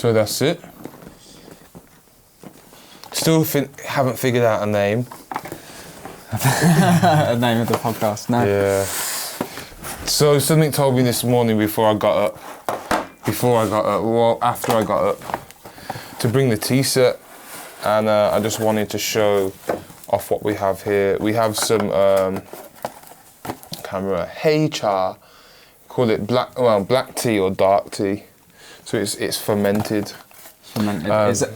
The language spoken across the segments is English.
So that's it. Still haven't figured out a name. A name of the podcast, no. Yeah. So something told me this morning before I got up, well, after I got up, to bring the tea set, and I just wanted to show off what we have here. We have some, hey cha, call it black tea or dark tea. So it's fermented. Fermented.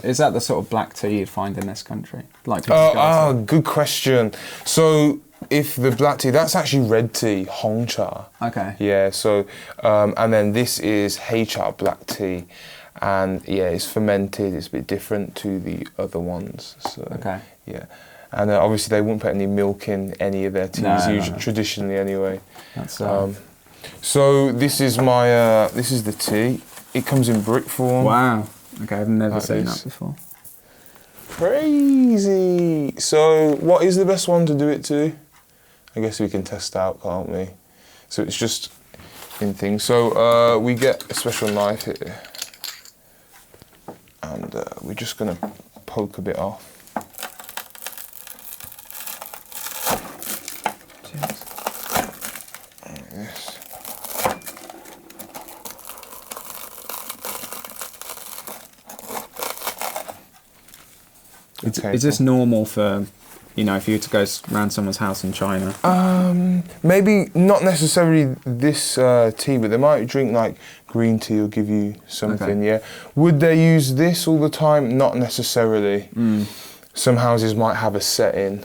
Is that the sort of black tea you'd find in this country? Good question. So if the black tea, that's actually red tea, hong cha. Okay. Yeah. So and then this is hey cha black tea, and yeah, it's fermented. It's a bit different to the other ones. So, okay. Yeah. And obviously they wouldn't put any milk in any of their teas, usually, traditionally anyway. That's so this is my this is the tea. It comes in brick form. Wow. Okay, I've never seen that before. Crazy. So what is the best one to do it to? I guess we can test out, can't we? So it's just in things. So we get a special knife here, and we're just gonna poke a bit off. Is this normal for, if you were to go around someone's house in China? Maybe not necessarily this tea, but they might drink like green tea or give you something, yeah. Would they use this all the time? Not necessarily. Some houses might have a setting,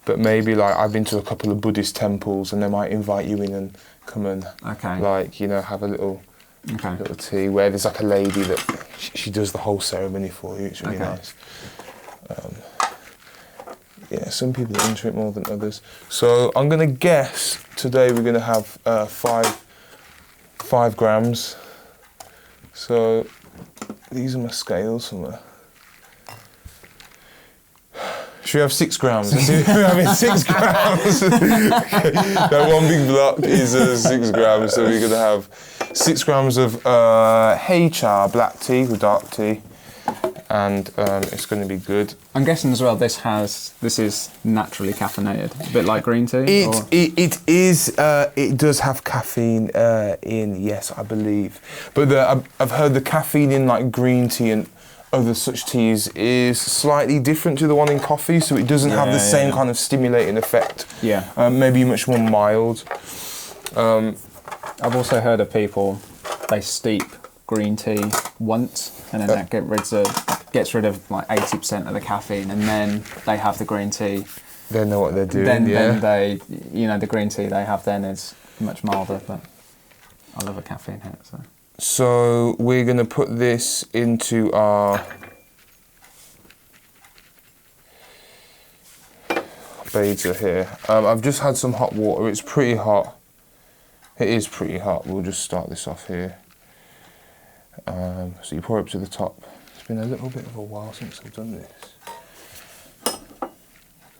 but maybe like I've been to a couple of Buddhist temples and they might invite you in and come and have a little tea where there's like a lady that she does the whole ceremony for you. It's really nice. Some people are into it more than others. So I'm gonna guess today we're gonna have 5 grams. So these are my scales somewhere. Should we have 6 grams? We're having 6 grams. That one big block is 6 grams. So we're gonna have 6 grams of hey cha black tea or dark tea. And it's going to be good. I'm guessing as well this is naturally caffeinated, a bit like green tea? It is, it does have caffeine in, yes, I believe. But I've heard the caffeine in like green tea and other such teas is slightly different to the one in coffee, so it doesn't have the same kind of stimulating effect. Yeah. Maybe much more mild. I've also heard of people, they steep green tea once, and then that gets rid of like 80% of the caffeine, and then they have the green tea. They know what they're doing. Then they, the green tea they have then is much milder, but I love a caffeine hit. So we're gonna put this into our beta here. I've just had some hot water. It's pretty hot. It is pretty hot. We'll just start this off here. So you pour it up to the top. It's been a little bit of a while since I've done this.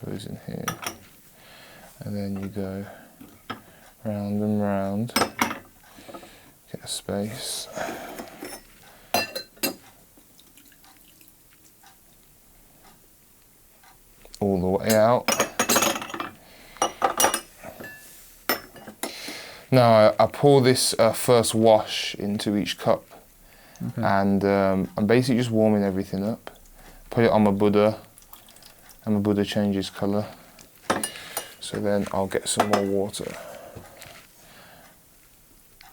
Goes in here, and then you go round and round. Get a space. All the way out. Now I pour this first wash into each cup. And I'm basically just warming everything up. Put it on my Buddha, and my Buddha changes colour. So then I'll get some more water.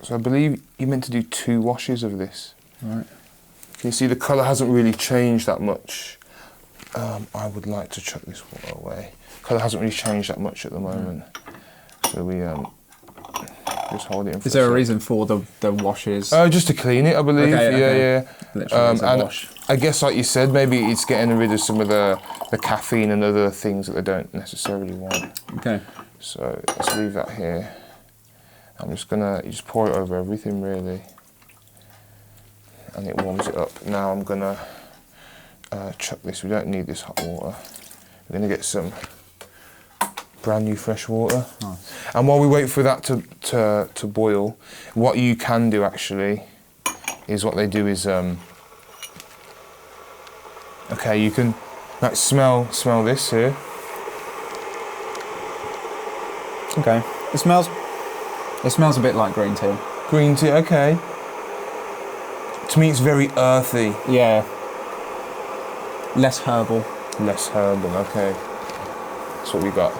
So I believe you're meant to do 2 washes of this. Right. Can you see the colour hasn't really changed that much? I would like to chuck this water away. Colour hasn't really changed that much at the moment. So we just hold it in. Is there a reason for the washes? Just to clean it, I believe. Okay. And wash. I guess, like you said, maybe it's getting rid of some of the caffeine and other things that they don't necessarily want. Okay. So let's leave that here. I'm just gonna pour it over everything really, and it warms it up. Now I'm gonna chuck this. We don't need this hot water. We're gonna get some brand new fresh water. Nice. And while we wait for that to boil, what you can do actually is what they do is Okay, you can like smell this here. Okay. It smells a bit like green tea. Green tea, okay. To me, it's very earthy. Yeah. Less herbal. Less herbal, okay. That's what we got.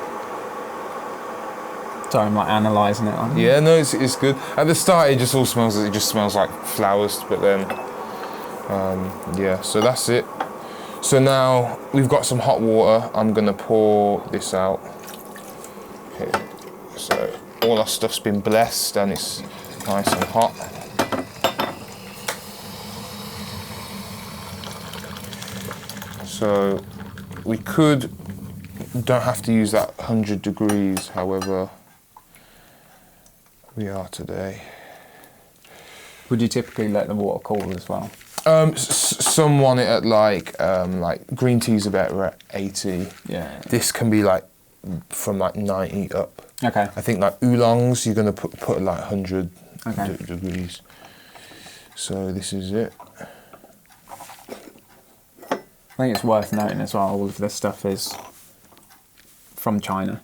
Sorry, I'm like analysing it. Aren't you? Yeah, no, it's good. At the start, it just smells like flowers, but then, yeah. So that's it. So now we've got some hot water. I'm gonna pour this out. Okay. So all our stuff's been blessed and it's nice and hot. So we don't have to use that 100 degrees, however, we are today. Would you typically let the water cool as well? Some want it at like green tea's about 80. Yeah. This can be like from like 90 up. Okay. I think like oolongs you're gonna put like 100 degrees. So this is it. I think it's worth noting as well, all of this stuff is from China.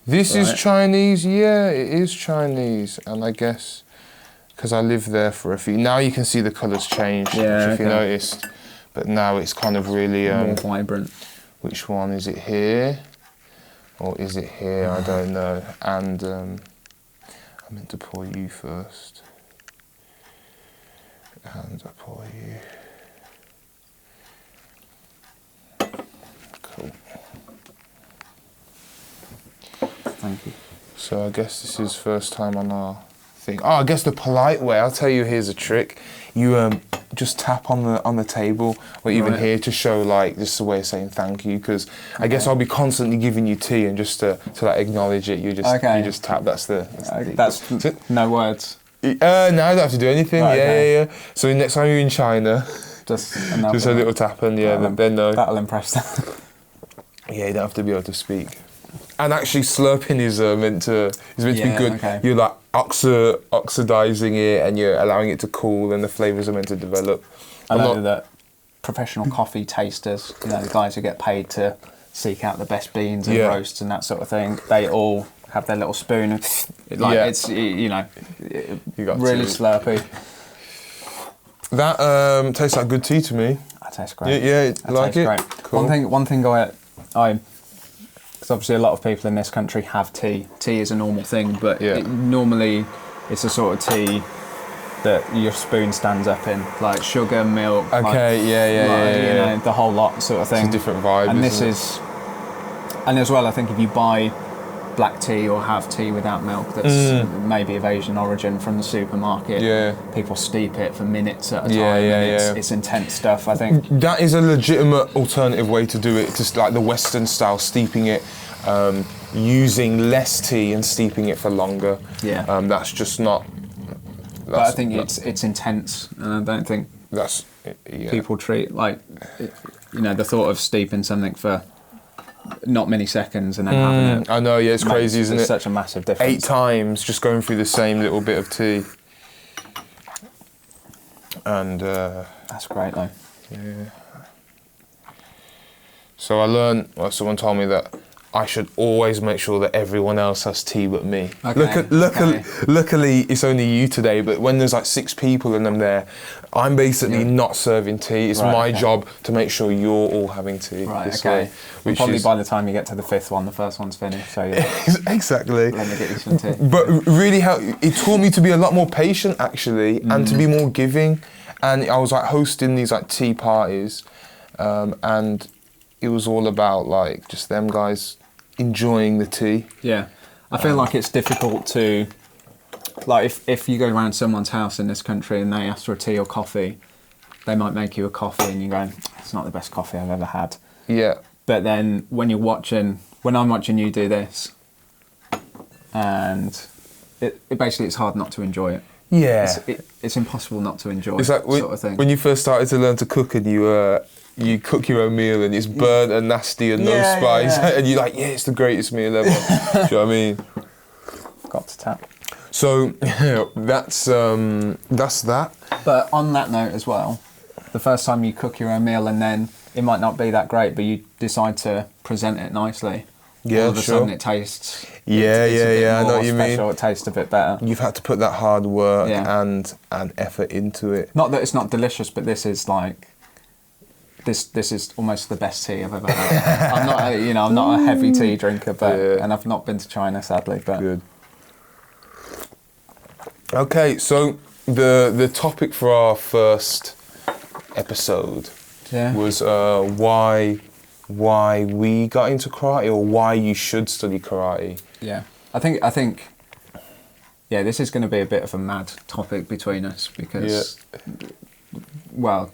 This right? is Chinese, yeah, it is Chinese, and I guess because I lived there for a few. Now you can see the colours change, if you noticed, but now it's kind of really more vibrant. Which one is it here, or is it here? I don't know. And I meant to pour you first, and I pour you. Cool. Thank you. So I guess this is first time on our thing. Oh, I guess the polite way. I'll tell you. Here's a trick. You just tap on the table or even here to show like just a way of saying thank you. Because I guess I'll be constantly giving you tea and just to like acknowledge it. You just tap. That's no words. No, I don't have to do anything. Right, yeah. So next time you're in China, just a little tap and then no. That'll impress them. Yeah, you don't have to be able to speak. And actually, slurping is meant to be good. Okay. You're like oxidizing it, and you're allowing it to cool, and the flavors are meant to develop. I know that professional coffee tasters, the guys who get paid to seek out the best beans and roasts and that sort of thing, they all have their little spoon. It's really slurpy. That tastes like good tea to me. That tastes great. Yeah, that like it. Great. Cool. One thing because obviously a lot of people in this country have tea. Tea is a normal thing, but normally it's a sort of tea that your spoon stands up in, like sugar, milk. Okay, the whole lot sort of thing. It's a different vibe. And and as well, I think if you buy black tea or have tea without milk that's maybe of Asian origin from the supermarket, people steep it for minutes at a time. It's intense stuff, I think. That is a legitimate alternative way to do it, just like the Western style, steeping it, using less tea and steeping it for longer. That's just not. But I think it's intense, and I don't think people treat the thought of steeping something for not many seconds and then having it. I know, it's crazy, isn't it? It's such a massive difference. 8 times just going through the same little bit of tea. And that's great though. Yeah. So I learned, someone told me that I should always make sure that everyone else has tea but me. Luckily, it's only you today, but when there's like 6 people and I'm there, I'm basically not serving tea. It's my job to make sure you're all having tea. Way, probably by the time you get to the 5th one, the first one's finished. So exactly. Let me get you some tea. But really, it taught me to be a lot more patient actually, and to be more giving. And I was like hosting these like tea parties, and it was all about like just them guys enjoying the tea. Yeah, I feel like it's difficult to, like if you go around someone's house in this country and they ask for a tea or coffee, they might make you a coffee and you go, it's not the best coffee I've ever had. Yeah. But then when I'm watching you do this, and it basically it's hard not to enjoy it. Yeah. It's impossible not to enjoy it's like sort of thing. When you first started to learn to cook and you cook your own meal and it's burnt and nasty and no spice and you're like, it's the greatest meal ever. Do you know what I mean? Got to tap. So that's that. But on that note as well, the first time you cook your own meal and then it might not be that great, but you decide to present it nicely. Yeah, all of a sudden it tastes. Yeah, I know what you mean. It tastes a bit better. You've had to put that hard work and effort into it. Not that it's not delicious, but this is like. This is almost the best tea I've ever had. I'm not a heavy tea drinker, but and I've not been to China sadly. But good. Okay, so the topic for our first episode was why we got into karate, or why you should study karate. Yeah, I think. Yeah, this is going to be a bit of a mad topic between us because, well.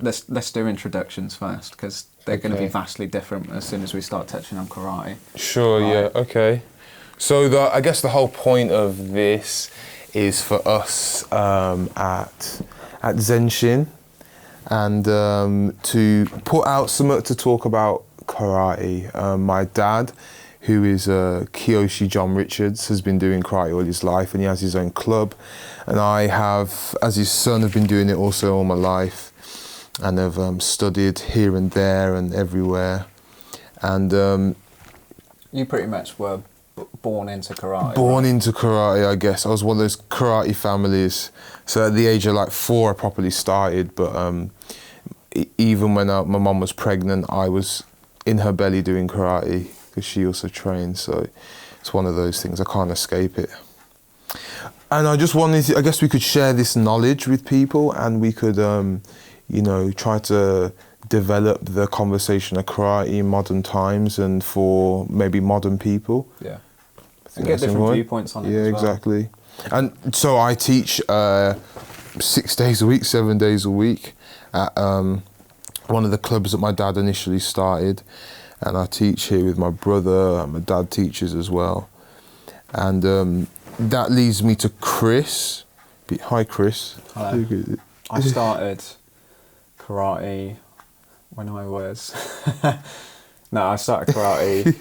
Let's do introductions first, because they're going to be vastly different as soon as we start touching on karate. Sure, okay. So I guess the whole point of this is for us at Zenshin, and to put out something to talk about karate. My dad, who is Kiyoshi John Richards, has been doing karate all his life, and he has his own club. And I have, as his son, have been doing it also all my life. And have studied here and there and everywhere, and you pretty much were born into karate. Born into karate, I guess. I was one of those karate families. So at the age of like 4, I properly started. But even when my mum was pregnant, I was in her belly doing karate because she also trained. So it's one of those things, I can't escape it. And I just wanted to, I guess we could share this knowledge with people, and we could. Try to develop the conversation of karate in modern times and for maybe modern people. Yeah. And get different viewpoints on it. Yeah, as well. Exactly. And so I teach 6 days a week, 7 days a week at one of the clubs that my dad initially started. And I teach here with my brother, and my dad teaches as well. And that leads me to Chris. Hi, Chris. Hello. I started karate when I was I started karate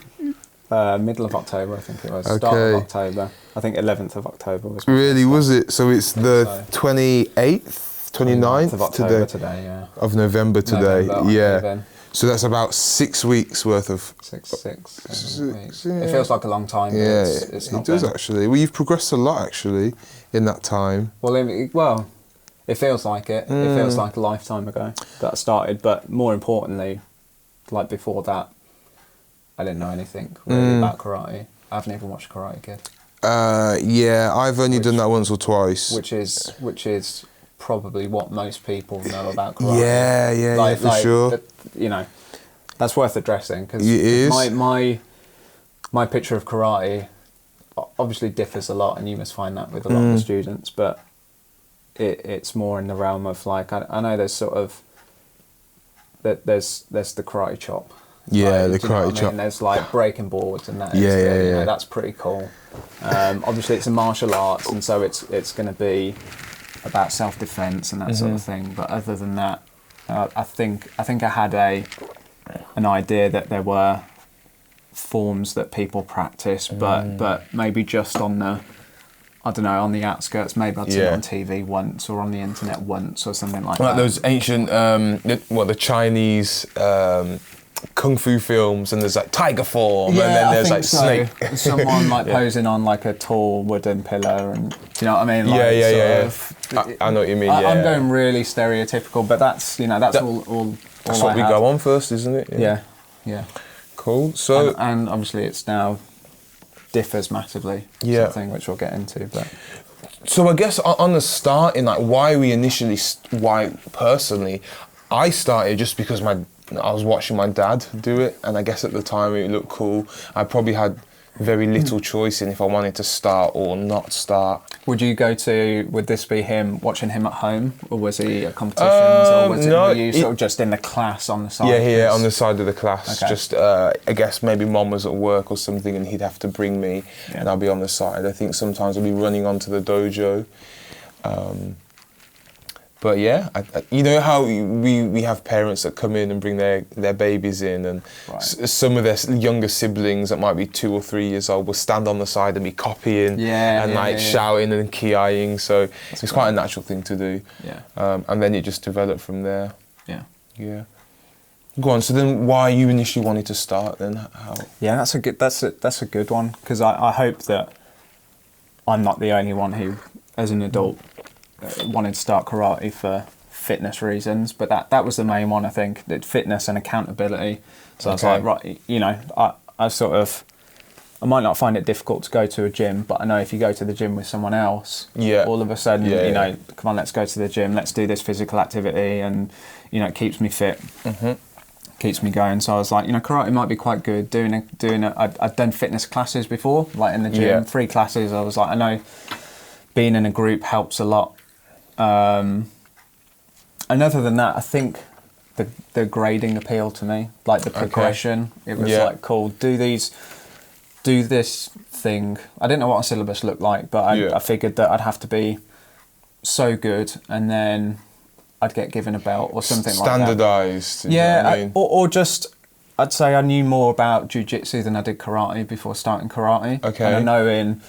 middle of October, I think it was. Start of October. I think 11th of October was. Really, was it? So it's the 28th, 29th of October today, of November today. November, So that's about 6 weeks worth of. 6, 7 weeks. It feels like a long time. But it's not. It does actually. Well, you've progressed a lot actually in that time. It feels like it. It feels like a lifetime ago that I started. But more importantly, like before that, I didn't know anything really about karate. I haven't even watched Karate Kid. I've only done that once or twice. Which is probably what most people know about karate. Yeah, for sure. That's worth addressing, because my picture of karate obviously differs a lot, and you must find that with a lot of the students, but it's more in the realm of like, I know there's sort of there's the karate chop. Yeah, the karate chop. And there's like breaking boards and that. Yeah. That's pretty cool. Obviously, it's a martial arts, and so it's going to be about self-defense and that sort of thing. But other than that, I think I had an idea that there were forms that people practice, but maybe just on the, I don't know, on the outskirts. Maybe I'd seen it on TV once, or on the internet once, or something like that. Like those ancient, the Chinese kung fu films, and there's like tiger form, and then there's like snake. Someone like posing on like a tall wooden pillar, and do you know what I mean? Like, I know what you mean. I'm going really stereotypical, but that's all. That's what we go on first, isn't it? Yeah. Cool. So and obviously it's now differs massively. Something which we'll get into, but. So I guess on the starting, like why personally, I started just because I was watching my dad do it, and I guess at the time it looked cool. I probably had very little choice in if I wanted to start or not start. Would this be watching him at home, or was he at competitions, or were you sort of just in the class on the side? Yeah, on the side of the class. Okay. Just, I guess maybe mom was at work or something, and he'd have to bring me, and I'll be on the side. I think sometimes I'll be running onto the dojo. But yeah, you know how we have parents that come in and bring their babies in, and some of their younger siblings that might be 2 or 3 years old will stand on the side and be copying shouting and ki-ing. So it's quite a natural thing to do. Yeah. And then it just developed from there. Yeah. Yeah. Go on. So then, why you initially wanted to start? Then how? Yeah, that's a good one, because I hope that I'm not the only one who, as an adult, wanted to start karate for fitness reasons. But that was the main one, I think, that fitness and accountability. So I was like, right, you know, I might not find it difficult to go to a gym, but I know if you go to the gym with someone else, all of a sudden, you know, come on, let's go to the gym, let's do this physical activity, and, you know, it keeps me fit, keeps me going. So I was like, you know, karate might be quite good. I'd done fitness classes before, like in the gym, 3 classes. I was like, I know being in a group helps a lot. And other than that, I think the grading appealed to me, like the progression. It was like, cool, do this thing. I didn't know what a syllabus looked like, but I figured that I'd have to be so good, and then I'd get given a belt or something like that. Standardised. Yeah, you know what I mean? or just, I'd say I knew more about jiu-jitsu than I did karate before starting karate. Okay. And I know in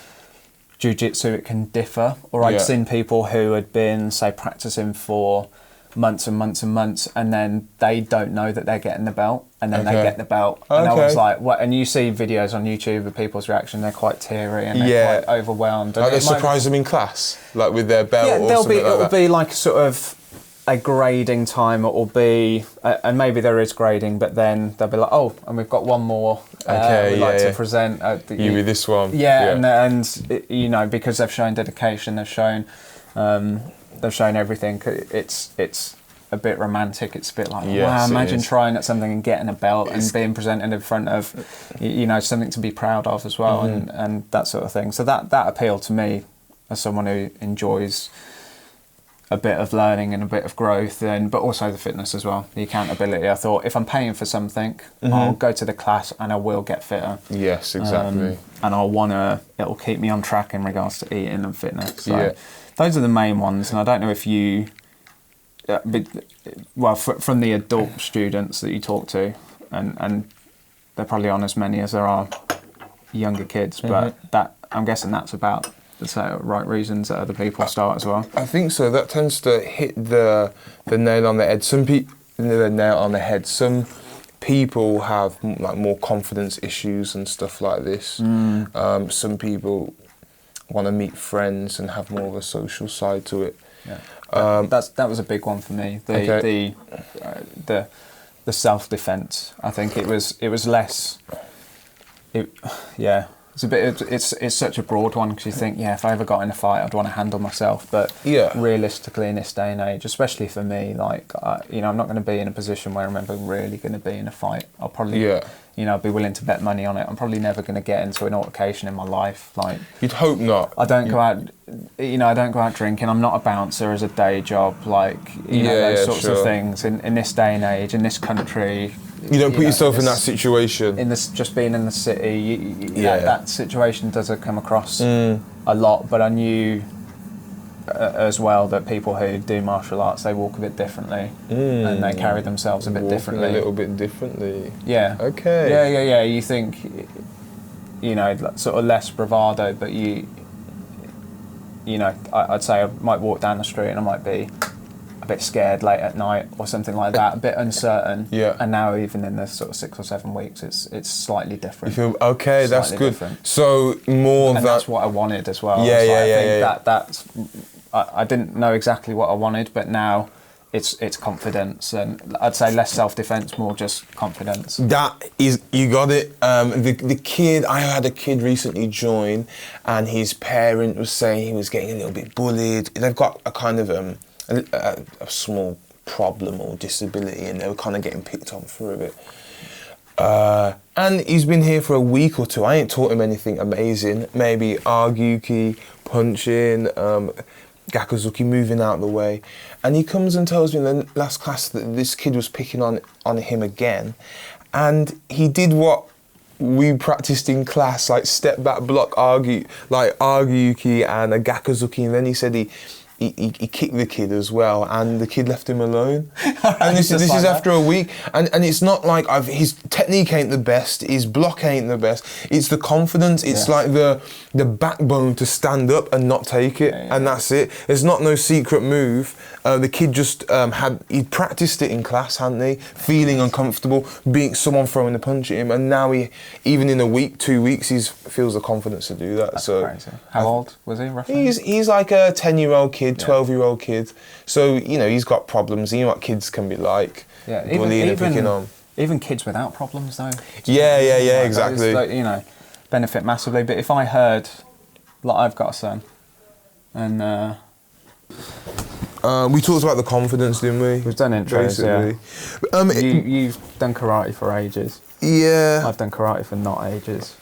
jiu-jitsu it can differ, or I'd seen people who had been, say, practicing for months and months and months, and then they don't know that they're getting the belt, and then they get the belt, and I was like, what? And you see videos on YouTube of people's reaction, they're quite teary and they're quite overwhelmed. Like they surprise them in class, like with their belt or something like that. It'll be like sort of a grading time, it will be, and maybe there is grading, but then they'll be like, oh, and we've got one more we'd like to present. You with this one. And you know, because they've shown dedication, they've shown everything. It's a bit romantic. It's a bit like, wow, imagine trying at something and getting a belt and being presented in front of, you know, something to be proud of as well, and that sort of thing. So that appealed to me as someone who enjoys a bit of learning and a bit of growth, but also the fitness as well, the accountability. I thought, if I'm paying for something, I'll go to the class and I will get fitter. Yes, exactly. And it'll keep me on track in regards to eating and fitness. So those are the main ones, and I don't know if you, from the adult students that you talk to, and there probably aren't as many as there are younger kids, but that, I'm guessing that's about the right reasons that other people start as well. I think so. That tends to hit the nail on the head. Some people have like more confidence issues and stuff like this. Some people want to meet friends and have more of a social side to it. That was a big one for me. The self-defense. I think it was less. It's a bit. It's such a broad one, because you think, if I ever got in a fight, I'd want to handle myself. But realistically, in this day and age, especially for me, like I'm not going to be in a position where I'm ever really going to be in a fight. I'll probably, I'll be willing to bet money on it. I'm probably never going to get into an altercation in my life. Like, you'd hope not. I don't go out. I don't go out drinking. I'm not a bouncer as a day job. Like, those sorts of things. In this day and age, in this country. You don't put yourself in that situation. In this, just being in the city, that situation doesn't come across a lot. But I knew as well that people who do martial arts, they walk a bit differently, and they carry themselves a bit differently. A little bit differently. Yeah. Okay. Yeah. You think, sort of less bravado, but I'd say I might walk down the street and I might be a bit scared late at night or something like that, a bit uncertain. And now, even in the sort of 6 or 7 weeks, it's slightly different. You feel that's good. Different. So that's what I wanted as well. That's I didn't know exactly what I wanted, but now it's confidence, and I'd say less self-defense, more just confidence. That is, you got it. The kid, I had a kid recently join, and his parent was saying he was getting a little bit bullied. They've got a kind of a small problem or disability, and they were kind of getting picked on for a bit. And he's been here for a week or two. I ain't taught him anything amazing. Maybe Arguki, punching, Gakuzuki, moving out of the way. And he comes and tells me in the last class that this kid was picking on him again. And he did what we practiced in class, like step back block, Arguki and a Gakuzuki. And then he said he kicked the kid as well, and the kid left him alone. And this is after a week, and it's not like his technique ain't the best, his block ain't the best. It's the confidence. It's like the backbone to stand up and not take it, and that's it. There's not no secret move. The kid just he'd practiced it in class, hadn't he? Feeling uncomfortable, being someone throwing a punch at him, and now he, even in a week, 2 weeks, he feels the confidence to do that. That's so crazy. How old was he roughly? He's like a 10-year-old kid, 12-year-old kid. So he's got problems. You know what kids can be like. Yeah, bullying and picking on. Even kids without problems, though. Yeah, exactly. Like, benefit massively. But if I heard, like, I've got a son, and we talked about the confidence, didn't we? we've done intros. You've done karate for ages. Yeah. I've done karate for not ages.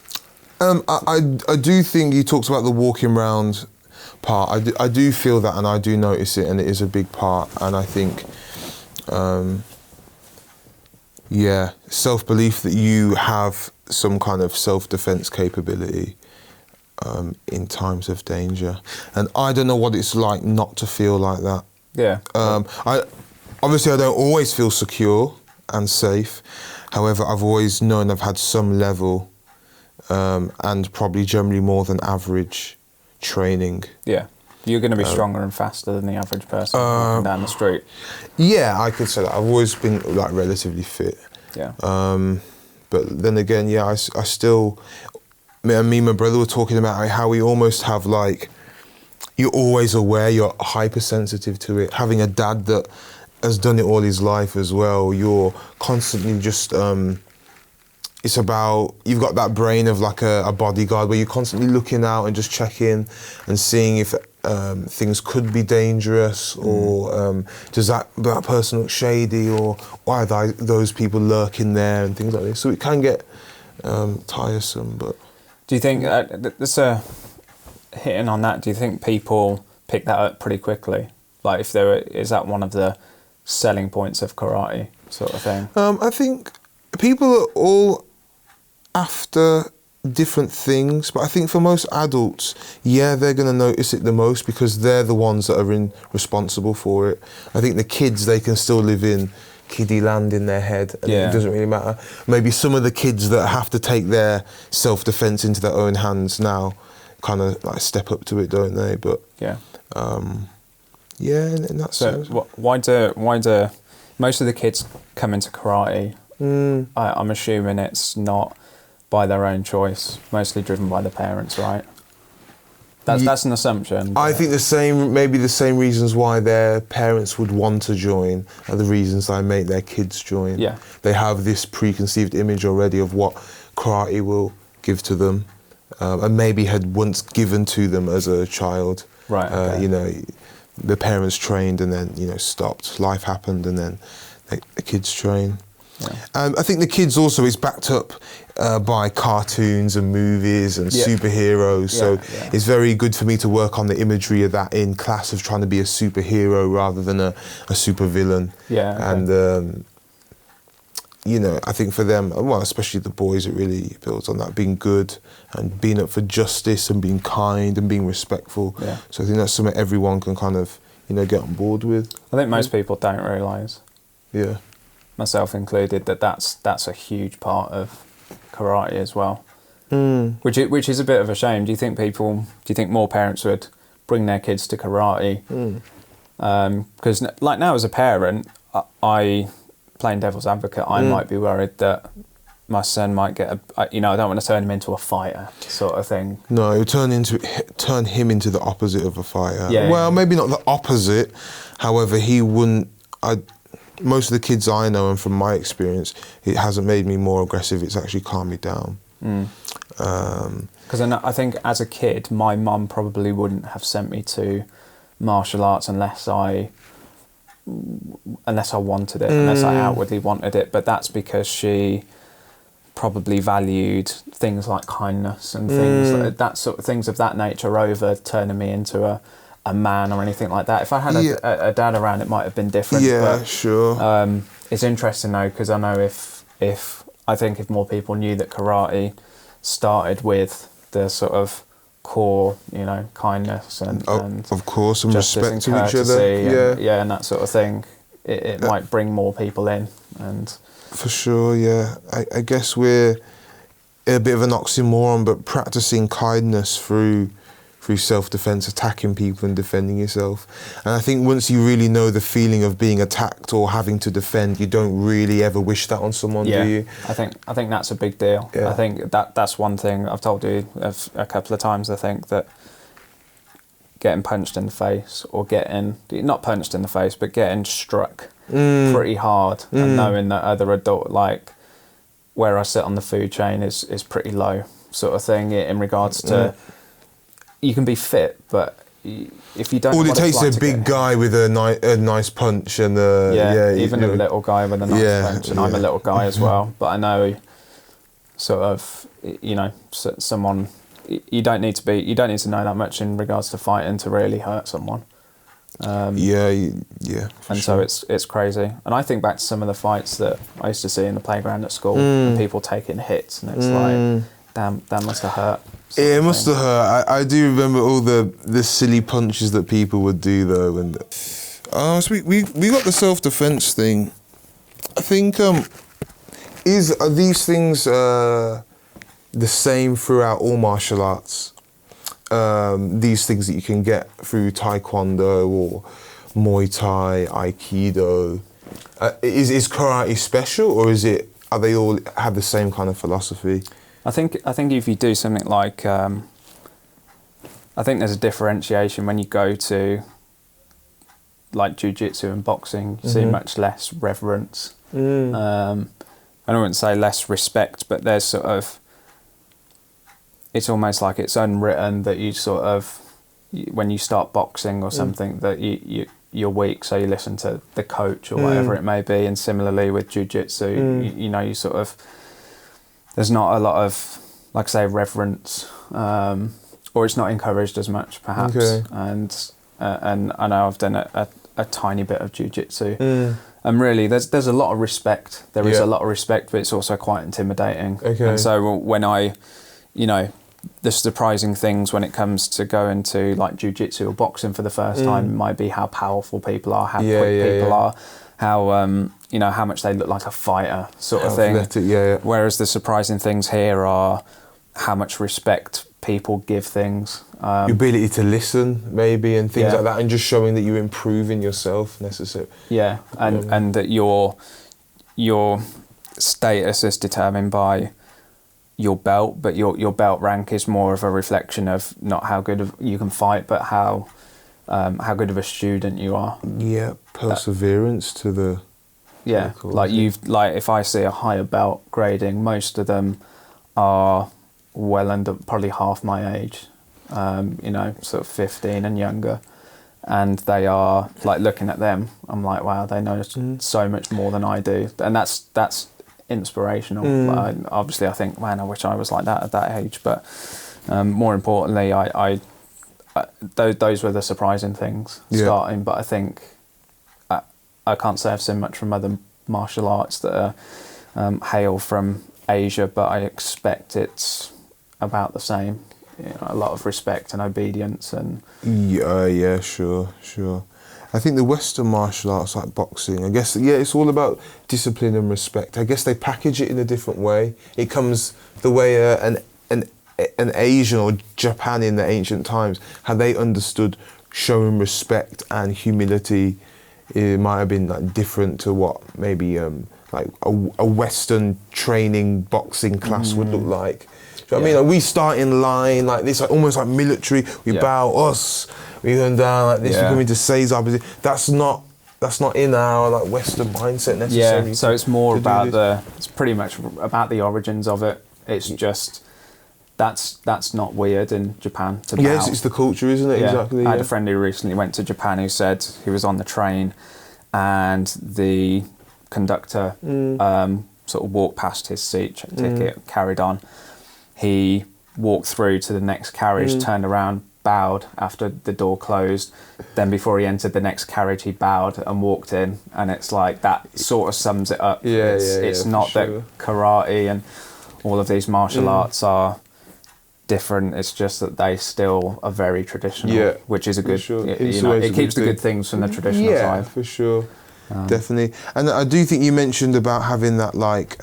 I do think he talks about the walking round part. I do feel that, and I do notice it, and it is a big part. And I think, self-belief that you have some kind of self-defense capability in times of danger. And I don't know what it's like not to feel like that. Yeah. I don't always feel secure and safe. However, I've always known I've had some level and probably generally more than average training. Yeah. You're going to be stronger and faster than the average person walking down the street. Yeah, I could say that. I've always been like relatively fit. Yeah. But then again, I still... Me and my brother were talking about how we almost have like... You're always aware, you're hypersensitive to it. Having a dad that has done it all his life as well, you're constantly just... it's about, you've got that brain of like a bodyguard where you're constantly looking out and just checking and seeing if things could be dangerous or does that person look shady or why are those people lurking there and things like this. So it can get tiresome, but... Do you think, hitting on that, do you think people pick that up pretty quickly? Like is that one of the selling points of karate sort of thing? I think people are all after different things, but I think for most adults, they're going to notice it the most because they're the ones that are responsible for it. I think the kids, they can still live in kiddie land in their head and it doesn't really matter. Maybe some of the kids that have to take their self-defense into their own hands now kind of like step up to it, don't they? But in that sense. So why do most of the kids come into karate? I'm assuming it's not by their own choice, mostly driven by the parents, right? That's an assumption. I think the same reasons why their parents would want to join are the reasons they make their kids join. Yeah. They have this preconceived image already of what karate will give to them, and maybe had once given to them as a child. Right. Okay. The parents trained and then stopped. Life happened and then the kids train. Yeah. I think the kids also is backed up by cartoons and movies and superheroes, so it's very good for me to work on the imagery of that in class of trying to be a superhero rather than a supervillain. Yeah. Okay. And I think for them, well, especially the boys, it really builds on that, being good and being up for justice and being kind and being respectful. Yeah. So I think that's something everyone can kind of get on board with. I think most people don't realise. Yeah. Myself included, that's a huge part of karate as well, which is a bit of a shame. Do you think more parents would bring their kids to karate? Because like now as a parent, I playing devil's advocate, I might be worried that my son might get I don't want to turn him into a fighter sort of thing. No, it would turn him into the opposite of a fighter. Maybe not the opposite, however he wouldn't. Most of the kids I know, and from my experience, it hasn't made me more aggressive, it's actually calmed me down. Because I think as a kid, my mum probably wouldn't have sent me to martial arts unless I wanted it, unless I outwardly wanted it. But that's because she probably valued things like kindness and things of that nature over turning me into a man or anything like that. If I had a dad around, it might have been different. Yeah, but, sure. It's interesting though, because I know if more people knew that karate started with the sort of core, kindness and of course, and respect to each other. And that sort of thing. It might bring more people in, and for sure, yeah. I guess we're a bit of an oxymoron, but practicing kindness through self-defense, attacking people and defending yourself. And I think once you really know the feeling of being attacked or having to defend, you don't really ever wish that on someone, do you? I think that's a big deal. I think that's one thing I've told you a couple of times. I think that getting punched in the face, or not punched in the face, but getting struck pretty hard, and knowing that other adult, like where I sit on the food chain is pretty low, sort of thing, in regards to you can be fit, but if you don't, all it takes is a big guy with a nice punch, and even a little guy with a nice punch, and I'm a little guy as well. But I know, sort of, someone. You don't need to know that much in regards to fighting to really hurt someone. And so it's crazy. And I think back to some of the fights that I used to see in the playground at school, and people taking hits, and it's like, damn, that must have hurt. It must have hurt. I do remember all the silly punches that people would do though. And so we got the self-defense thing. I think are these things the same throughout all martial arts? These things that you can get through Taekwondo or Muay Thai, Aikido. Is karate special, or are they all have the same kind of philosophy? I think if you do something like, I think there's a differentiation when you go to like jiu-jitsu and boxing. You see much less reverence. I wouldn't say less respect, but there's sort of, it's almost like it's unwritten that you sort of, when you start boxing or something, that you're weak, so you listen to the coach or whatever it may be. And similarly with jiu-jitsu, you sort of, there's not a lot of, like I say, reverence, or it's not encouraged as much, perhaps. Okay. And I know I've done a tiny bit of jiu-jitsu, and really, there's a lot of respect. There is a lot of respect, but it's also quite intimidating. Okay. And so when the surprising things when it comes to going to like jiu-jitsu or boxing for the first time might be how powerful people are, how quick people are, how how much they look like a fighter, sort of thing. Athletic, Whereas the surprising things here are how much respect people give things. Your ability to listen, maybe, and things like that, and just showing that you're improving yourself, necessarily. Yeah, and that your status is determined by your belt, but your belt rank is more of a reflection of not how good you can fight, but how good of a student you are. Yeah, perseverance to the. Yeah, like if I see a higher belt grading, most of them are well under, probably half my age, sort of 15 and younger, and they are like, looking at them, I'm like, wow, they know so much more than I do, and that's inspirational. Obviously, I think, man, I wish I was like that at that age, but more importantly, I those were the surprising things starting. But I think I can't say I've seen much from other martial arts that are hail from Asia, but I expect it's about the same. A lot of respect and obedience and. Sure. I think the Western martial arts, like boxing, I guess, it's all about discipline and respect. I guess they package it in a different way. It comes the way an Asian or Japan in the ancient times, how they understood showing respect and humility. It might have been like different to what maybe like a Western training boxing class would look like. Do you know what I mean? Like, we start in line like this, like almost like military. We bow us. We go down like this. We come into Caesar position. That's not in our like Western mindset necessarily. Yeah. So it's more about it's pretty much about the origins of it. It's just that's not weird in Japan to bow. Yes, it's the culture, isn't it? Yeah. Exactly. I had a friend who recently went to Japan who said he was on the train and the conductor sort of walked past his seat, checked ticket, carried on. He walked through to the next carriage, turned around, bowed after the door closed. Then before he entered the next carriage, he bowed and walked in. And it's like, that sort of sums it up. It's not that karate and all of these martial arts are different. It's just that they still are very traditional, which is a good. Sure. It keeps the good things from the traditional side. Yeah, for sure, definitely. And I do think you mentioned about having that like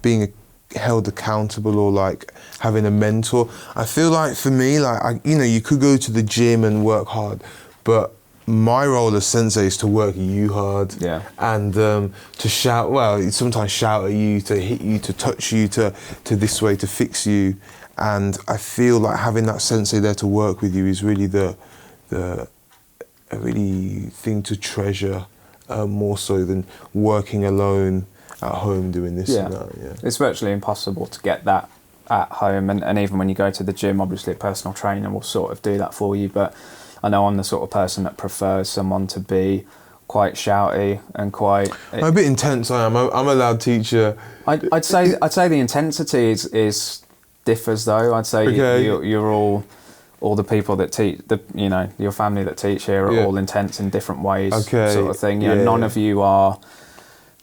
being held accountable or like having a mentor. I feel like for me, like you could go to the gym and work hard, but my role as sensei is to work you hard, and to shout. Well, sometimes shout at you, to hit you, to touch you, to this way, to fix you. And I feel like having that sensei there to work with you is really a really thing to treasure, more so than working alone at home doing this and that. Yeah, it's virtually impossible to get that at home, and even when you go to the gym, obviously a personal trainer will sort of do that for you. But I know I'm the sort of person that prefers someone to be quite shouty and quite. I'm a bit intense. I'm a loud teacher. I'd say the intensity is differs though. I'd say you're all the people that teach your family that teach here are all intense in different ways, sort of thing. None of you are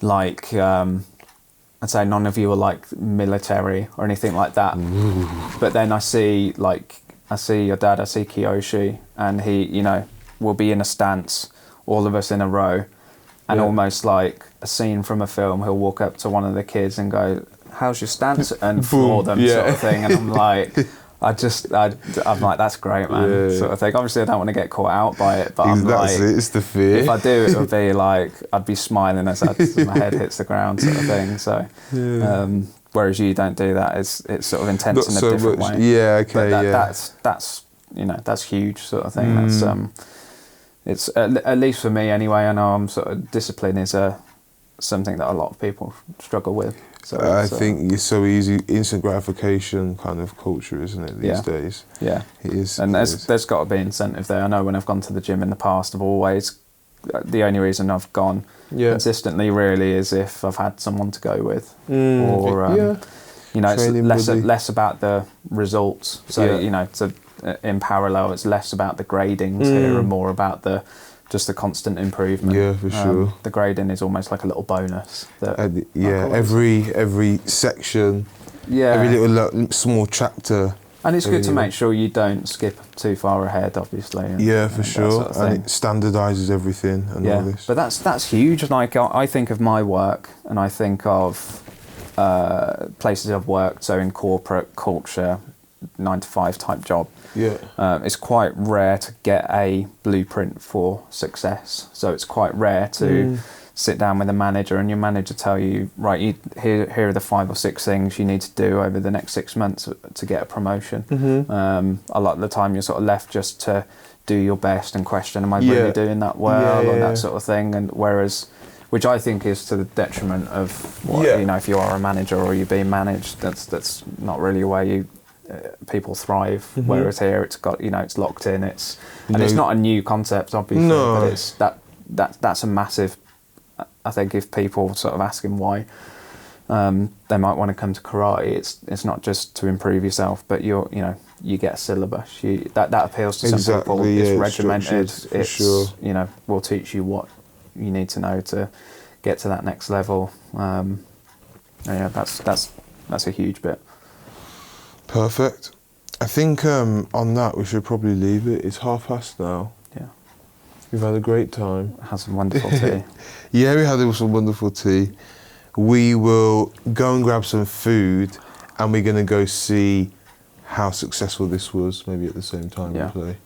like I'd say none of you are like military or anything like that. Ooh. But then I see your dad, I see Kiyoshi, and he will be in a stance, all of us in a row, and almost like a scene from a film, he'll walk up to one of the kids and go, "How's your stance?" and floor them, sort of thing. And I'm like, I'm like, that's great, man, sort of thing. Obviously, I don't want to get caught out by it, but I'm like, it's the fear. If I do, it would be like I'd be smiling as my head hits the ground, sort of thing. So, whereas you don't do that, it's sort of intense in a different way. Yeah, okay, but that's huge, sort of thing. That's it's at least for me anyway. I know I'm sort of discipline is something that a lot of people struggle with. So I think it's so easy, instant gratification kind of culture, isn't it, these days? Yeah, it is. And there's got to be incentive there. I know when I've gone to the gym in the past, the only reason I've gone consistently really is if I've had someone to go with, or it's less about the results. So in parallel, it's less about the gradings here and more about just the constant improvement. Yeah, for sure. The grading is almost like a little bonus. Every section, every little small chapter. And it's good to make sure you don't skip too far ahead, obviously. For sure. Sort of and it standardises everything and all this. But that's huge. Like I think of my work, and I think of places I've worked. So in corporate culture, 9-to-5 type job. It's quite rare to get a blueprint for success. So it's quite rare to sit down with a manager and your manager tell you, right, here are the 5 or 6 things you need to do over the next 6 months to get a promotion. A lot of the time you're sort of left just to do your best and question, am I really doing that well, or that sort of thing. And which I think is to the detriment of what, if you are a manager or you're being managed, that's not really a way people thrive. Whereas here it's got it's locked in, it's not a new concept obviously, but it's that's a massive. I think if people sort of ask him why they might want to come to karate, it's not just to improve yourself, but you get a syllabus. That appeals to some people. It's regimented. It's we'll teach you what you need to know to get to that next level. That's a huge bit. Perfect. I think on that we should probably leave it. It's past now. Yeah. We've had a great time. Had some wonderful tea. We had some wonderful tea. We will go and grab some food, and we're going to go see how successful this was, maybe at the same time we play.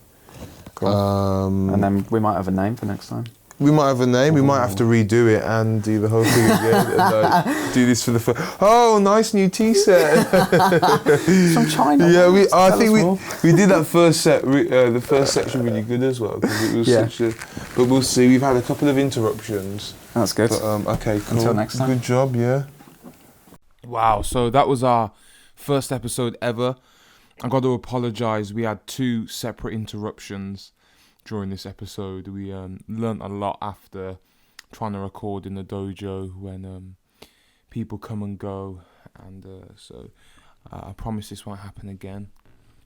Cool. And then we might have a name for next time. We might have a name. We might have to redo it and do the whole thing again and do this for the first. Oh, nice new tea set. From China. Yeah, I think we did that first set. The first section really good as well because it was such a. But we'll see. We've had a couple of interruptions. That's good. But, okay, cool. Until next time. Good job. Yeah. Wow. So that was our first episode ever. I got to apologise. We had 2 separate interruptions during this episode. We learnt a lot after trying to record in the dojo when people come and go, and so I promise this won't happen again.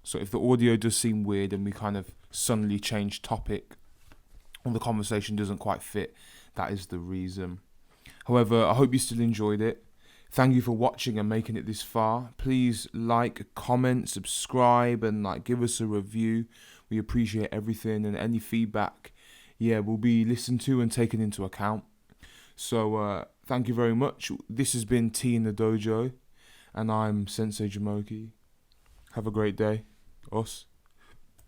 So if the audio does seem weird and we kind of suddenly change topic or the conversation doesn't quite fit, that is the reason. However, I hope you still enjoyed it. thank you for watching and making it this far. Please like, comment, subscribe, and like give us a review. We appreciate everything, and any feedback, will be listened to and taken into account. So thank you very much. This has been Tea in the Dojo, and I'm Sensei Jumoke. Have a great day. Us.